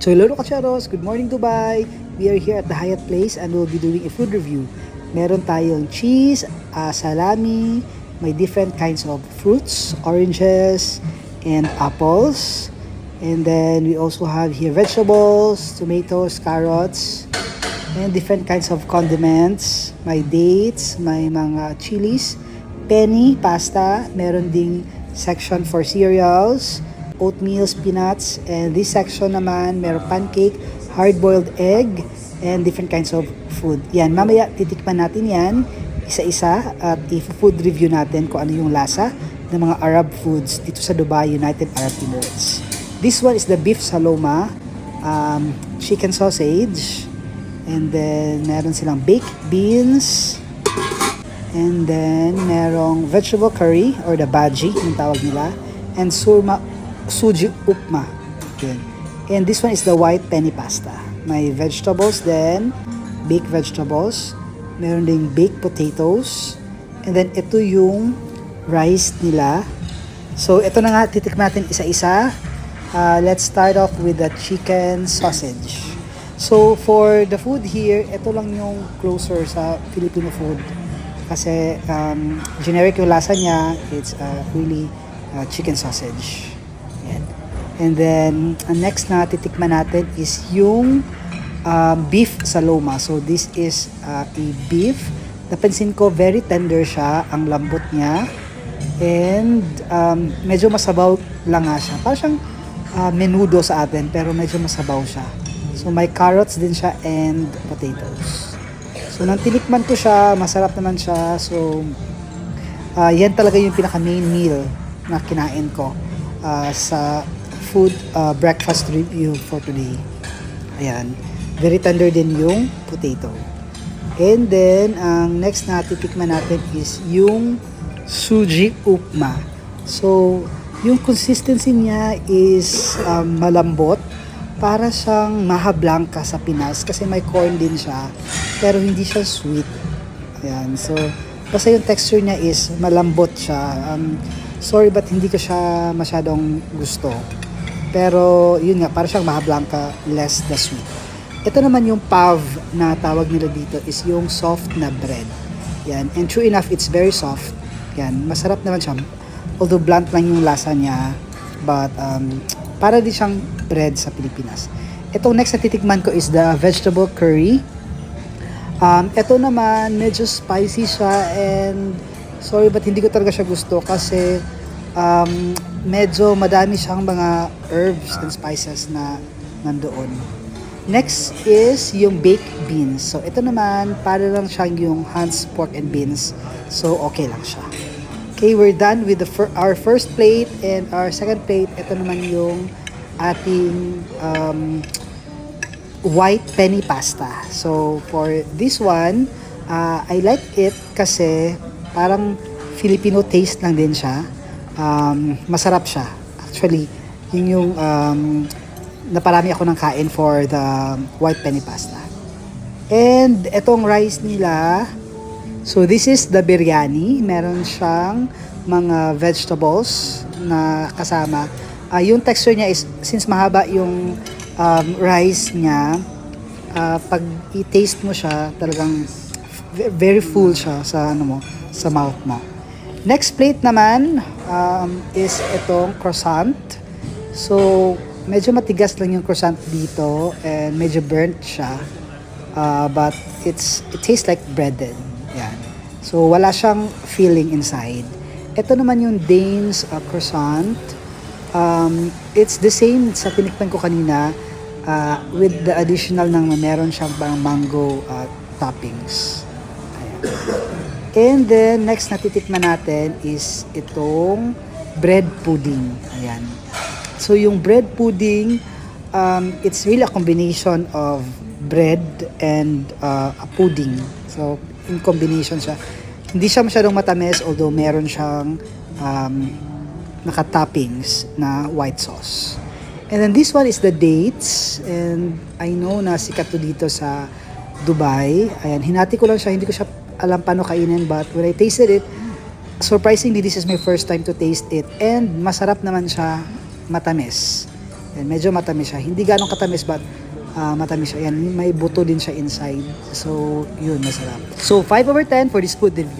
So hello Kacharos, good morning Dubai. We are here at the Hyatt Place and we'll be doing a food review. Meron tayong cheese, salami, may different kinds of fruits, oranges, and apples. And then we also have here vegetables, tomatoes, carrots, and different kinds of condiments. May dates, may mga chilies, penny, pasta, meron ding section for cereals, oatmeal, peanuts, and this section naman meron pancake, hard-boiled egg, and different kinds of food. Yan, mamaya titikman natin yan isa-isa at i-food review natin kung ano yung lasa ng mga Arab foods dito sa Dubai, United Arab Emirates. This one is the beef saloma, chicken sausage, and then meron silang baked beans, and then merong vegetable curry or the bhaji yung tawag nila, and suji upma. Yun. And this one is the white penny pasta. May vegetables then, baked vegetables, meron ding baked potatoes, and then ito yung rice nila. So ito na nga, titikman natin isa-isa. Let's start off with the chicken sausage. So for the food here, ito lang yung closer sa Filipino food. Kasi generic yung lasa niya, it's really chicken sausage. Yan. And then, ang next na titikman natin is yung beef saloma. So this is a beef. Napansin ko, very tender siya, ang lambot niya. And medyo masabaw lang nga siya. Parang siyang menudo sa atin, pero medyo masabaw siya. So may carrots din siya and potatoes. So nang tinikman ko siya, masarap naman siya. So yan talaga yung pinaka main meal na kinain ko sa food breakfast review for today. Ayan. Very tender din yung potato. And then ang next na titikman natin is yung suji upma. So yung consistency niya is malambot. Para siyang maha blanca sa Pinas kasi may corn din siya pero hindi siya sweet. Ayan. So basta yung texture niya is malambot siya. Sorry but hindi ko siya masyadong gusto. Pero yun nga, para siyang maha blanca, less the sweet. Ito naman yung pav na tawag nila dito is yung soft na bread. Yan. And true enough, it's very soft. Yan. Masarap naman siya. Although blunt lang yung lasa niya. But para din siyang bread sa Pilipinas. Itong next na titikman ko is the vegetable curry. Ito naman, medyo spicy siya and sorry but hindi ko talaga siya gusto kasi medyo madami siyang mga herbs and spices na nandoon. Next is yung baked beans. So ito naman, para lang siyang yung Hans pork and beans. So okay lang siya. Okay, we're done with our first plate and our second plate. Ito naman yung ating white penny pasta. So for this one, I like it kasi parang Filipino taste lang din siya. Masarap siya. Actually, yun yung naparami ako ng kain for the white penny pasta. And itong rice nila, so this is the biryani. Meron siyang mga vegetables na kasama. Yung texture niya is, since mahaba yung rice niya, pag i-taste mo siya, talagang very full siya sa sa mouth mo. Next plate naman is itong croissant. So medyo matigas lang yung croissant dito and medyo burnt siya. But it tastes like breaded. Yan. So, wala siyang filling inside. Ito naman yung Danes croissant. It's the same sa tinikman ko kanina with the additional ng meron siyang parang mango toppings. Ayan. And then, next na titikman natin is itong bread pudding. Ayan. So, yung bread pudding, it's really a combination of bread and a pudding. So, in combination siya. Hindi siya masyadong matamis although meron siyang naka-toppings na white sauce. And then this one is the dates. And I know na sikat to dito sa Dubai. Ayan, hinati ko lang siya. Hindi ko siya alam paano kainin but when I tasted it, surprisingly, this is my first time to taste it. And masarap naman siya, matamis. Yan, medyo matamis siya. Hindi ganong katamis but matamis siya. Yan, may buto din siya inside. So, yun, masarap. So, 5/10 for this food review.